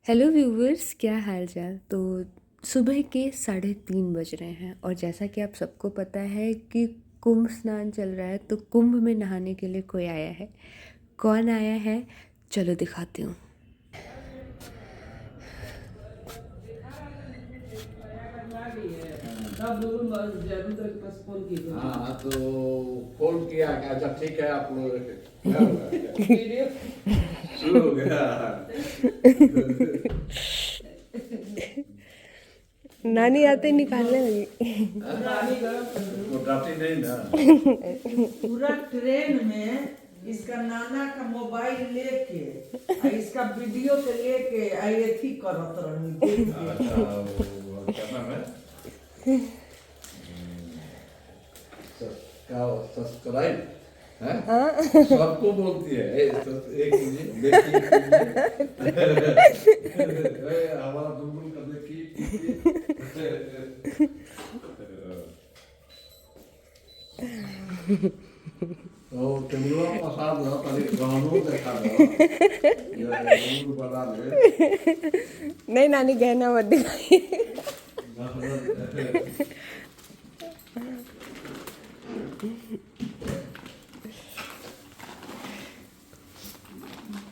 Hello viewers, क्या हाल चाल। तो सुबह के 3:30 बज रहे हैं और जैसा कि आप सबको पता है कि कुंभ स्नान चल रहा है, तो कुंभ में नहाने के लिए कोई आया है। कौन आया है, चलो दिखाती हूँ। हाँ तो कॉल किया क्या? अच्छा ठीक है, आप लोग क्या हुआ? वीडियो शुरू हो गया। नानी आते निकालने लगी। वो डांटी नहीं ना। पूरा ट्रेन में इसका नाना का मोबाइल लेके इसका वीडियो के लेके ये थी करत रही देख के। अच्छा वो क्या नाम है? क्या सब्सक्राइब है? सबको बोलती है एक मिनट देखिए हमारा बुलबुल का देखिए। तो कैमरा पसार दो ताकि गानों देखा दो ये बुलबुल बना ले। नहीं नानी, गहना मत दिखाइए।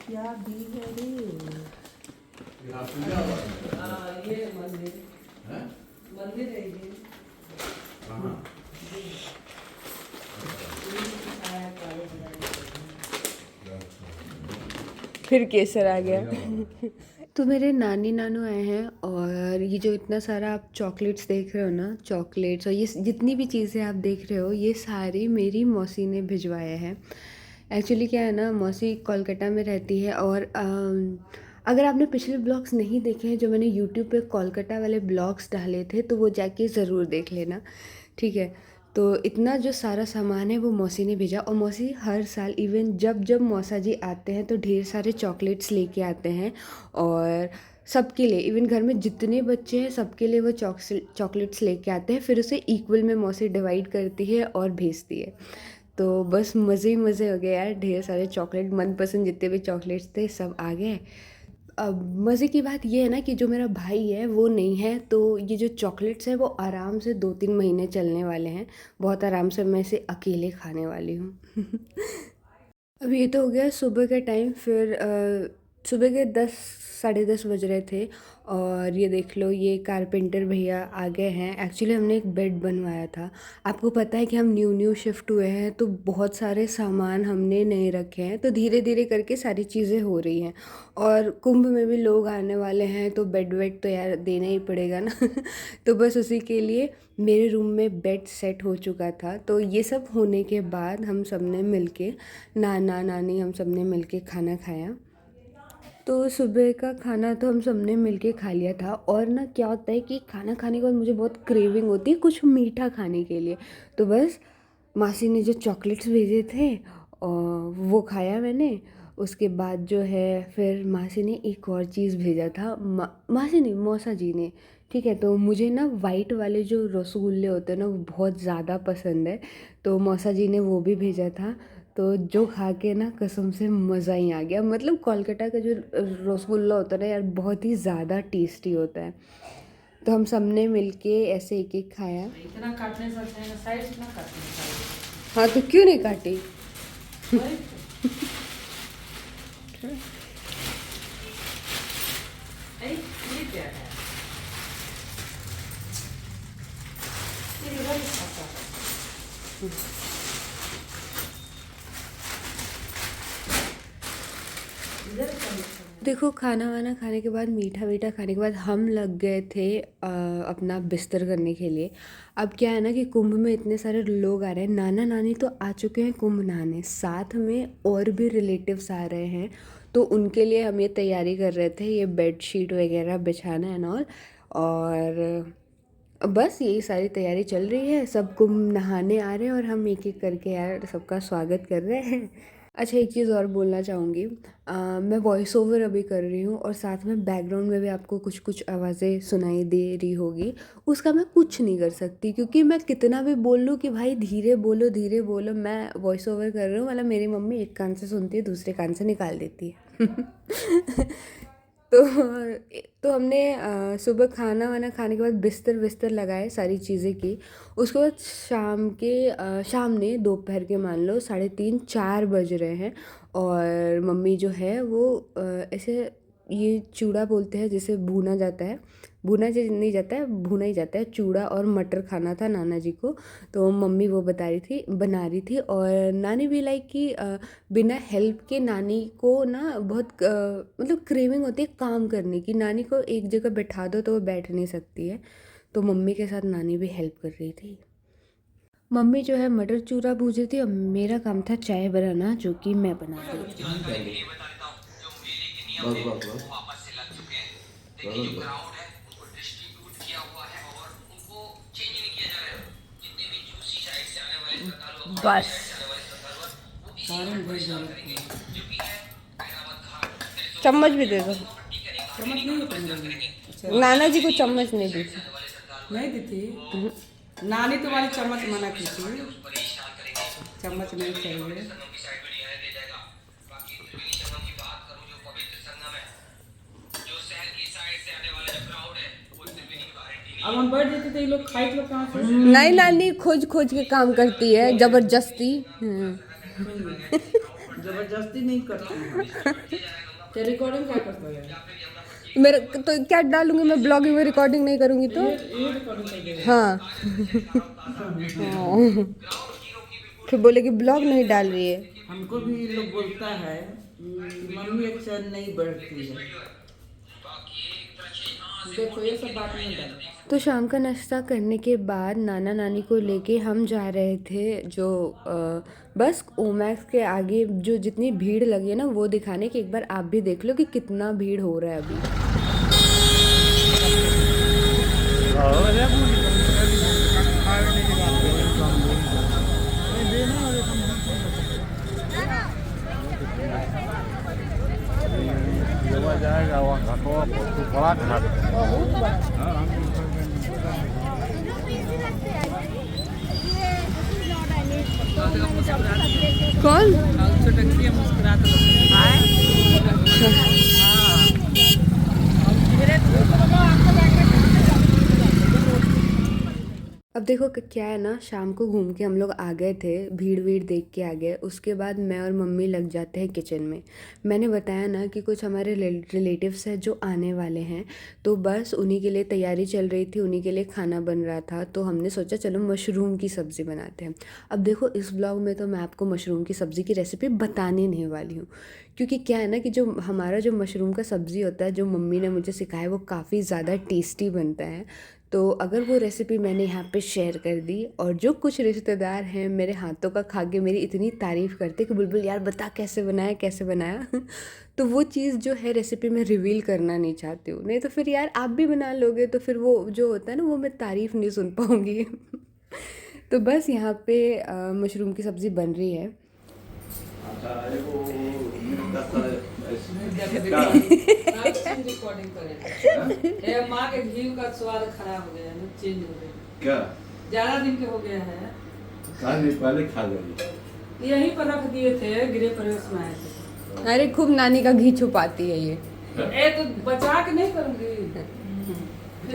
क्या दी है रे? यहाँ पूजा हुआ है। ये मंदिर हैं? मंदिर है ये। कहाँ? फिर केसर आ गया। तो मेरे नानी नानू आए हैं और ये जो इतना सारा आप चॉकलेट्स देख रहे हो ना, चॉकलेट्स और ये जितनी भी चीज़ें आप देख रहे हो, ये सारी मेरी मौसी ने भिजवाया है। एक्चुअली क्या है ना, मौसी कोलकाता में रहती है और अगर आपने पिछले ब्लॉग्स नहीं देखे हैं जो मैंने यूट्यूब पे कोलकाता वाले ब्लॉग्स डाले थे, तो वो जाके ज़रूर देख लेना, ठीक है। तो इतना जो सारा सामान है वो मौसी ने भेजा और मौसी हर साल इवन जब जब मौसा जी आते हैं तो ढेर सारे चॉकलेट्स लेके आते हैं और सबके लिए, इवन घर में जितने बच्चे हैं सबके लिए वो चॉकलेट्स लेके आते हैं, फिर उसे इक्वल में मौसी डिवाइड करती है और भेजती है। तो बस मज़े ही मज़े हो गए यार, ढेर सारे चॉकलेट, मनपसंद जितने भी चॉकलेट्स थे सब आ गए। अब मज़े की बात ये है ना कि जो मेरा भाई है वो नहीं है, तो ये जो चॉकलेट्स हैं वो आराम से 2-3 महीने चलने वाले हैं। बहुत आराम से मैं इसे अकेले खाने वाली हूँ। अब ये तो हो गया सुबह का टाइम। फिर सुबह के 10 साढ़े 10 बज रहे थे और ये देख लो, ये कारपेंटर भैया आ गए हैं। एक्चुअली हमने एक बेड बनवाया था। आपको पता है कि हम न्यू न्यू शिफ्ट हुए हैं, तो बहुत सारे सामान हमने नहीं रखे हैं, तो धीरे धीरे करके सारी चीज़ें हो रही हैं। और कुंभ में भी लोग आने वाले हैं, तो बेड वेड तो यार देना ही पड़ेगा ना। तो बस उसी के लिए मेरे रूम में बेड सेट हो चुका था। तो ये सब होने के बाद हम सब ने मिल के, नाना नानी हम सब ने मिल के खाना खाया। तो सुबह का खाना तो हम सब ने मिल के खा लिया था। और ना क्या होता है कि खाना खाने के बाद मुझे बहुत क्रेविंग होती है कुछ मीठा खाने के लिए। तो बस मासी ने जो चॉकलेट्स भेजे थे और वो खाया मैंने। उसके बाद जो है फिर मासी ने एक और चीज़ भेजा था, मासी नहीं, मौसा जी ने, ठीक है। तो मुझे ना वाइट वाले जो रसगुल्ले होते हैं ना वो बहुत ज़्यादा पसंद है, तो मौसा जी ने वो भी भेजा था। तो जो खा के ना कसम से मज़ा ही आ गया। मतलब कोलकाता का जो रसगुल्ला होता है ना यार, बहुत ही ज़्यादा टेस्टी होता है। तो हम सब ने मिल के ऐसे एक एक खाया। इतना काटने से अच्छा है ना, साइड ना काटने हाँ, तो क्यों नहीं काटी। चाहिए। ये क्या है? ये इधर ही खाता है। इधर का नहीं खाता। देखो, खाना वाना खाने के बाद, मीठा वीठा खाने के बाद हम लग गए थे अपना बिस्तर करने के लिए। अब क्या है ना कि कुंभ में इतने सारे लोग आ रहे हैं, नाना नानी तो आ चुके हैं कुंभ नहाने, साथ में और भी रिलेटिव्स आ रहे हैं। तो उनके लिए हम ये तैयारी कर रहे थे, ये बेड शीट वगैरह बिछाना है ना। और बस यही सारी तैयारी चल रही है, सब कुंभ नहाने आ रहे हैं और हम एक एक करके यार सबका स्वागत कर रहे हैं। अच्छा, एक चीज़ और बोलना चाहूँगी। मैं वॉइस ओवर अभी कर रही हूँ और साथ में बैकग्राउंड में भी आपको कुछ कुछ आवाज़ें सुनाई दे रही होगी। उसका मैं कुछ नहीं कर सकती, क्योंकि मैं कितना भी बोल लूँ कि भाई धीरे बोलो धीरे बोलो, मैं वॉइस ओवर कर रही हूँ, मतलब मेरी मम्मी एक कान से सुनती है दूसरे कान से निकाल देती है। तो हमने सुबह खाना वाना खाने के बाद बिस्तर बिस्तर लगाए, सारी चीज़ें की। उसके बाद शाम ने दोपहर के मान लो 3:30-4 बज रहे हैं, और मम्मी जो है वो ऐसे, ये चूड़ा बोलते हैं जिसे भूना जाता है, नहीं जाता है, भुना ही जाता है, चूड़ा और मटर खाना था नाना जी को। तो मम्मी वो बना रही थी, और नानी भी लाइक कि बिना हेल्प के नानी को ना बहुत मतलब क्रेविंग होती है काम करने की। नानी को एक जगह बैठा दो तो वो बैठ नहीं सकती है, तो मम्मी के साथ नानी भी हेल्प कर रही थी। मम्मी जो है मटर चूरा भूज रही थी, और मेरा काम था चाय बनाना, जो कि मैं बना रही थी। बस बस बस बस चम्मच भी दे दो। चम्मच नहीं होता मेरे लिए। अच्छा नाना जी को चम्मच नहीं दी थी। नहीं दी थी, नानी तुम्हारी चम्मच मना की थी, चम्मच नहीं चाहिए। अब हम बैठ जाते तो ये लोग खाए लोग कहाँ से? नहीं, नानी खोज खोज के काम करती है जबरदस्ती। जबरदस्ती नहीं करती है। तो रिकॉर्डिंग क्या करता है? मेरे तो क्या डालूंगी मैं ब्लॉगिंग में, रिकॉर्डिंग नहीं करूंगी तो। ये रिकॉर्डिंग कर देगा। हाँ। फिर बोले कि ब्लॉग नहीं डाल रही है। हमको भी लोग बोलता है कि मम्मी अच्छा नहीं बढ़ती है। देखो ये सब बात नहीं डाल। तो शाम का नाश्ता करने के बाद नाना नानी को लेके हम जा रहे थे जो बस ओमैक्स के आगे जो जितनी भीड़ लगी है ना वो दिखाने की। एक बार आप भी देख लो कि कितना भीड़ हो रहा है अभी। जाएगा वहाँ तो बड़ा घाट कौन? अब देखो क्या है ना, शाम को घूम के हम लोग आ गए थे, भीड़ वीड़ देख के आ गए। उसके बाद मैं और मम्मी लग जाते हैं किचन में। मैंने बताया ना कि कुछ हमारे रिलेटिव्स हैं जो आने वाले हैं, तो बस उन्हीं के लिए तैयारी चल रही थी, उन्हीं के लिए खाना बन रहा था। तो हमने सोचा चलो मशरूम की सब्ज़ी बनाते हैं। अब देखो इस ब्लॉग में तो मैं आपको मशरूम की सब्ज़ी की रेसिपी बताने नहीं वाली हूँ, क्योंकि क्या है ना कि जो हमारा जो मशरूम का सब्ज़ी होता है जो मम्मी ने मुझे सिखाया वो काफ़ी ज़्यादा टेस्टी बनता है। तो अगर वो रेसिपी मैंने यहाँ पे शेयर कर दी, और जो कुछ रिश्तेदार हैं मेरे हाथों का खा के मेरी इतनी तारीफ़ करते कि बुलबुल यार बता कैसे बनाया कैसे बनाया तो वो चीज़ जो है रेसिपी मैं रिवील करना नहीं चाहती हूँ, नहीं तो फिर यार आप भी बना लोगे तो फिर वो जो होता है ना वो मैं तारीफ़ नहीं सुन पाऊँगी तो बस यहाँ पे मशरूम की सब्ज़ी बन रही है। रिकॉर्डिंग करे माँ के घी का स्वाद खराब हो गया है, चेंज हो गया। क्या ज्यादा दिन के हो गया है, पहले खा गई यहीं पर रख दिए थे, गृह प्रवेश में आए थे। अरे खूब नानी का घी छुपाती है ये। तो बचा के नहीं करूंगी।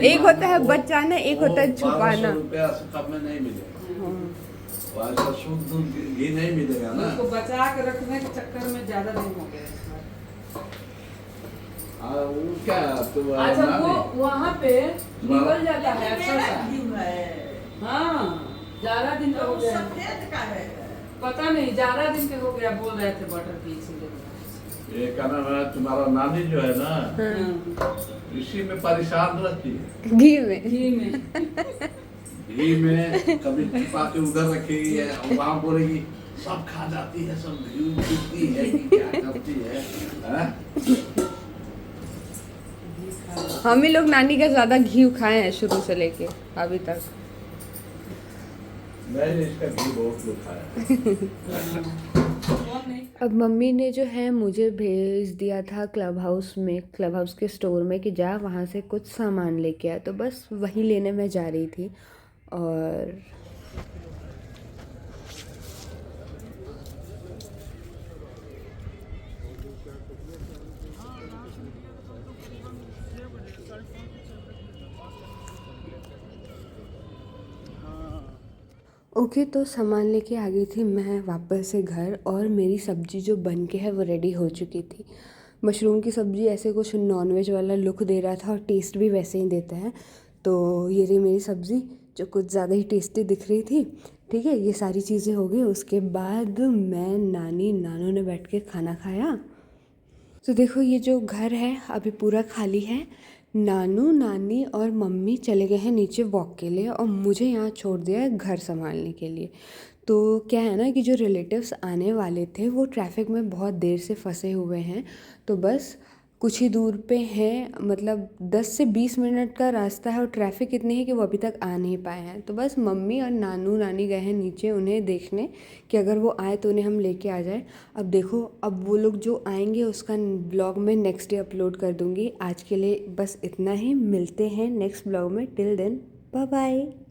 एक होता है बचाना, एक होता है छुपाना। रुपया से कम में नहीं मिलेगा, वैसा शुद्ध घी नहीं मिलेगा ना। उसको बचा के रखने के चक्कर में ज्यादा दिन हो गया। वो क्या तो अच्छा वो वहाँ पे निकल जाता है अच्छा सा। हाँ ज्यादा दिन का हो गया, पता नहीं ज्यादा दिन के हो गया, बोल रहे थे बटर की इसीलिए। ये क्या नाम है तुम्हारा नानी जो है ना, इसी में परेशान रहती है, घी में घी में कभी छिपा के उधर रखेगी है, और वहाँ बोलेगी सब खा जाती है, सब घी पीती है कि क्या करती है, हैं? हम ही लोग नानी का ज़्यादा घी खाए हैं शुरू से लेके अभी तक। मैंने इसका घी बहुत लोग खाया। अब मम्मी ने जो है मुझे भेज दिया था क्लब हाउस के स्टोर में कि जा वहाँ से कुछ सामान लेके आ, तो बस वही लेने में जा रही थी। और ओके, तो सामान लेके आ गई थी मैं वापस से घर, और मेरी सब्ज़ी जो बन के है वो रेडी हो चुकी थी। मशरूम की सब्ज़ी ऐसे कुछ नॉनवेज वाला लुक दे रहा था और टेस्ट भी वैसे ही देता है। तो ये रही मेरी सब्ज़ी जो कुछ ज़्यादा ही टेस्टी दिख रही थी। ठीक है, ये सारी चीज़ें हो गई। उसके बाद मैं नानी नानू ने बैठ के खाना खाया। तो देखो ये जो घर है अभी पूरा खाली है। नानू नानी और मम्मी चले गए हैं नीचे वॉक के लिए, और मुझे यहाँ छोड़ दिया है घर संभालने के लिए। तो क्या है ना कि जो रिलेटिव्स आने वाले थे वो ट्रैफिक में बहुत देर से फंसे हुए हैं। तो बस कुछ ही दूर पे हैं, मतलब 10 से 20 मिनट का रास्ता है, और ट्रैफिक इतनी है कि वो अभी तक आ नहीं पाए हैं। तो बस मम्मी और नानू नानी गए हैं नीचे उन्हें देखने कि अगर वो आए तो उन्हें हम लेके आ जाए। अब देखो, अब वो लोग जो आएंगे उसका ब्लॉग मैं नेक्स्ट डे अपलोड कर दूँगी। आज के लिए बस इतना ही, मिलते हैं नेक्स्ट ब्लॉग में। Till then bye bye.